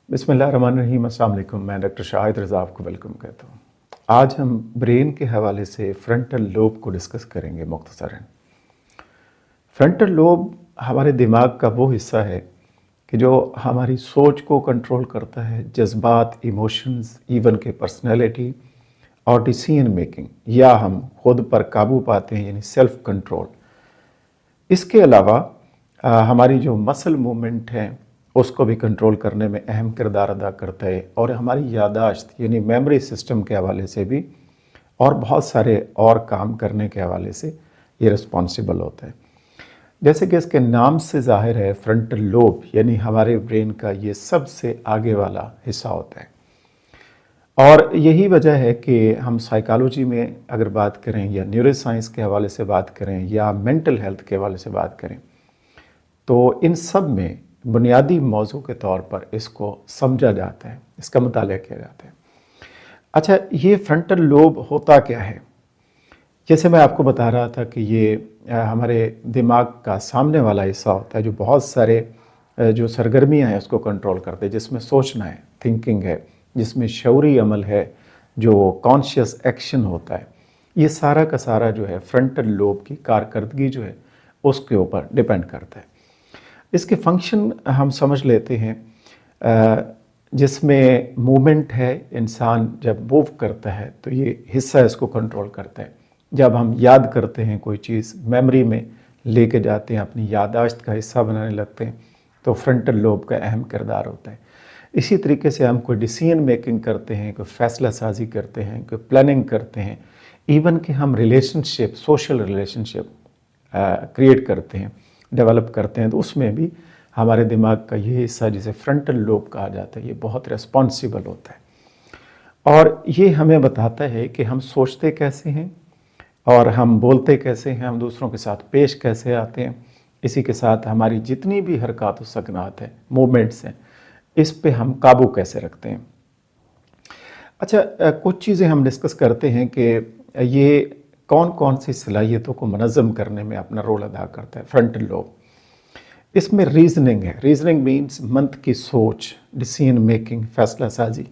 बिस्मिल्लाहिर्रहमानिर्रहीम। अस्सलाम वालेकुम। मैं डॉक्टर शाहिद रज़ा आपको वेलकम कहता हूँ। आज हम ब्रेन के हवाले से फ्रंटल लोब को डिस्कस करेंगे मुख्तसरन। फ्रंटल लोब हमारे दिमाग का वो हिस्सा है कि जो हमारी सोच को कंट्रोल करता है, जज्बात, इमोशंस, इवन के पर्सनैलिटी और डिसीजन मेकिंग, या हम खुद पर काबू पाते हैं यानी सेल्फ कंट्रोल। इसके अलावा हमारी जो मसल मूवमेंट है उसको भी कंट्रोल करने में अहम किरदार अदा करता है, और हमारी यादाश्त यानी मेमोरी सिस्टम के हवाले से भी और बहुत सारे और काम करने के हवाले से ये रिस्पॉन्सिबल होता है। जैसे कि इसके नाम से ज़ाहिर है, फ्रंटल लोब यानी हमारे ब्रेन का ये सबसे आगे वाला हिस्सा होता है। और यही वजह है कि हम साइकोलॉजी में अगर बात करें या न्यूरो साइंस के हवाले से बात करें या मेंटल हेल्थ के हवाले से बात करें, तो इन सब में बुनियादी मौजू के तौर पर इसको समझा जाता है, इसका मुताला किया जाता है। अच्छा, ये फ्रंटल लोब होता क्या है? जैसे मैं आपको बता रहा था कि ये हमारे दिमाग का सामने वाला हिस्सा होता है जो बहुत सारे जो सरगर्मियाँ हैं उसको कंट्रोल करते हैं, जिसमें सोचना है, थिंकिंग है, जिसमें शऊरी अमल है, जो कॉन्शियस एक्शन होता है। ये सारा का सारा जो है फ्रंटल लोब की कारकर्दगी जो है उसके ऊपर डिपेंड करता है। इसके फंक्शन हम समझ लेते हैं, जिसमें मूवमेंट है, इंसान जब मूव करता है तो ये हिस्सा इसको कंट्रोल करता है। जब हम याद करते हैं कोई चीज़, मेमोरी में लेके जाते हैं, अपनी यादाश्त का हिस्सा बनाने लगते हैं, तो फ्रंटल लोब का अहम किरदार होता है। इसी तरीके से हम कोई डिसीजन मेकिंग करते हैं, कोई फैसला साजी करते हैं, कोई प्लानिंग करते हैं, इवन कि हम रिलेशनशिप, सोशल रिलेशनशिप क्रिएट करते हैं, डेवलप करते हैं, तो उसमें भी हमारे दिमाग का ये हिस्सा जिसे फ्रंटल लोब कहा जाता है, ये बहुत रिस्पॉन्सिबल होता है। और ये हमें बताता है कि हम सोचते कैसे हैं और हम बोलते कैसे हैं, हम दूसरों के साथ पेश कैसे आते हैं। इसी के साथ हमारी जितनी भी हरकत व सकनात है, मूवमेंट्स हैं, इस पे हम काबू कैसे रखते हैं। अच्छा, कुछ चीज़ें हम डिस्कस करते हैं कि ये कौन कौन सी सलाहियतों को मनज़्ज़म करने में अपना रोल अदा करता है फ्रंटल लोब। इसमें रीजनिंग है। रीजनिंग मीन्स मन की सोच, डिसीजन मेकिंग, फैसला साजी।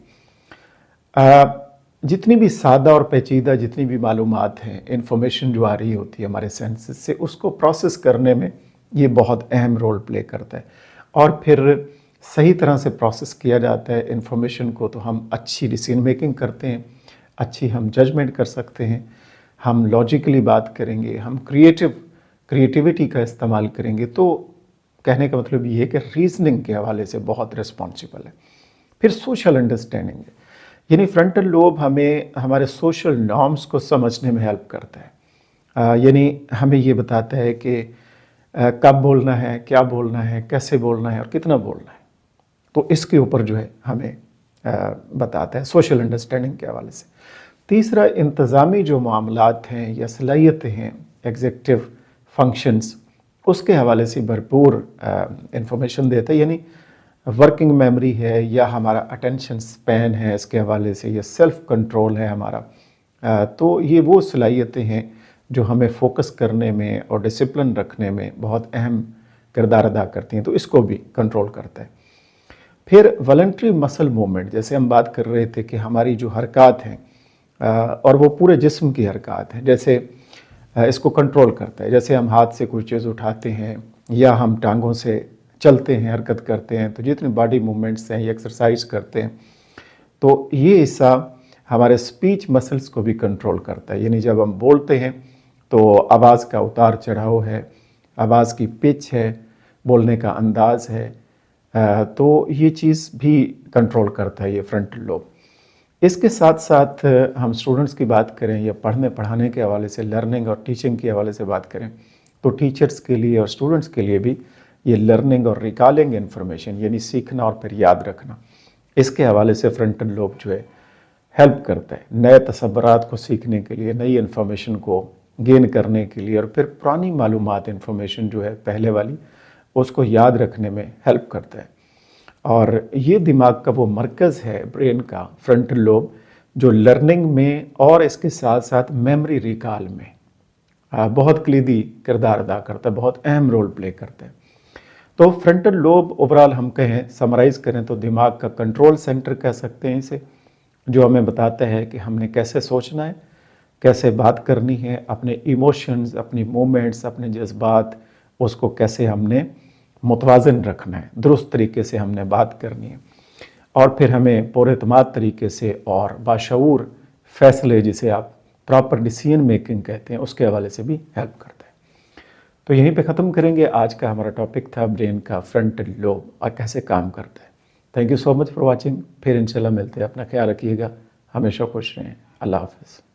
जितनी भी सादा और पेचीदा जितनी भी मालूमात हैं, इंफॉर्मेशन जो आ रही होती है हमारे सेंसेस से, उसको प्रोसेस करने में ये बहुत अहम रोल प्ले करता है। और फिर सही तरह से प्रोसेस किया जाता है इंफॉर्मेशन को, तो हम अच्छी डिसीजन मेकिंग करते हैं, अच्छी हम जजमेंट कर सकते हैं, हम लॉजिकली बात करेंगे, हम क्रिएटिविटी का इस्तेमाल करेंगे। तो कहने का मतलब ये है कि रीजनिंग के हवाले से बहुत रिस्पॉन्सिबल है। फिर सोशल अंडरस्टैंडिंग है, यानी फ्रंटल लोब हमें हमारे सोशल नॉर्म्स को समझने में हेल्प करता है। यानी हमें ये बताता है कि कब बोलना है, क्या बोलना है, कैसे बोलना है और कितना बोलना है। तो इसके ऊपर जो है हमें बताता है सोशल अंडरस्टैंडिंग के हवाले से। तीसरा, इंतज़ामी जो मामलात हैं या सलाहियतें हैं, एग्जीक्यूटिव फंक्शंस, उसके हवाले से भरपूर इंफॉर्मेशन देता है। यानी वर्किंग मेमोरी है या हमारा अटेंशन स्पैन है, इसके हवाले से ये सेल्फ कंट्रोल है हमारा। तो ये वो सलाहियतें हैं जो हमें फोकस करने में और डिसिप्लिन रखने में बहुत अहम किरदार अदा करती हैं, तो इसको भी कंट्रोल करता है। फिर वॉलंटरी मसल मूवमेंट, जैसे हम बात कर रहे थे कि हमारी जो हरकत हैं और वो पूरे जिस्म की हरकत हैं, जैसे इसको कंट्रोल करता है। जैसे हम हाथ से कोई चीज़ उठाते हैं या हम टांगों से चलते हैं, हरकत करते हैं, तो जितने बॉडी मूवमेंट्स हैं, ये एक्सरसाइज करते हैं, तो ये हिस्सा हमारे स्पीच मसल्स को भी कंट्रोल करता है। यानी जब हम बोलते हैं तो आवाज़ का उतार चढ़ाव है, आवाज़ की पिच है, बोलने का अंदाज़ है, तो ये चीज़ भी कंट्रोल करता है ये फ्रंटल लोब। इसके साथ साथ हम स्टूडेंट्स की बात करें या पढ़ने पढ़ाने के हवाले से, लर्निंग और टीचिंग के हवाले से बात करें, तो टीचर्स के लिए और स्टूडेंट्स के लिए भी ये लर्निंग और रिकॉलिंग इन्फॉर्मेशन यानी सीखना और फिर याद रखना, इसके हवाले से फ्रंटल लोब जो है हेल्प करता है नए तसव्वुरात को सीखने के लिए, नई इन्फॉर्मेशन को गेन करने के लिए, और फिर पुरानी मालूमात इन्फॉर्मेशन जो है पहले वाली, उसको याद रखने में हेल्प करता है। और ये दिमाग का वो मरकज़ है ब्रेन का, फ्रंटल लोब, जो लर्निंग में और इसके साथ साथ मेमोरी रिकॉल में बहुत कलीदी किरदार अदा करता है, बहुत अहम रोल प्ले करता है। تو فرنٹل لوب اوورال ہم کہیں سمرائز کریں تو دماغ کا کنٹرول سینٹر کہہ سکتے ہیں اسے، جو ہمیں بتاتا ہے کہ ہم نے کیسے سوچنا ہے، کیسے بات کرنی ہے، اپنے ایموشنز، اپنی مومنٹس، اپنے جذبات، اس کو کیسے ہم نے متوازن رکھنا ہے، درست طریقے سے ہم نے بات کرنی ہے، اور پھر ہمیں پر اعتماد طریقے سے اور باشعور فیصلے، جسے آپ پراپر ڈیسیژن میکنگ کہتے ہیں، اس کے حوالے سے بھی ہیلپ کرتا ہے۔ تو یہیں پہ ختم کریں گے، آج کا ہمارا ٹاپک تھا برین کا فرنٹل لوب اور کیسے کام کرتا ہے۔ Thank you so much for watching, پھر انشاءاللہ ملتے ہیں، اپنا خیال رکھیے گا، ہمیشہ خوش رہیں، اللہ حافظ۔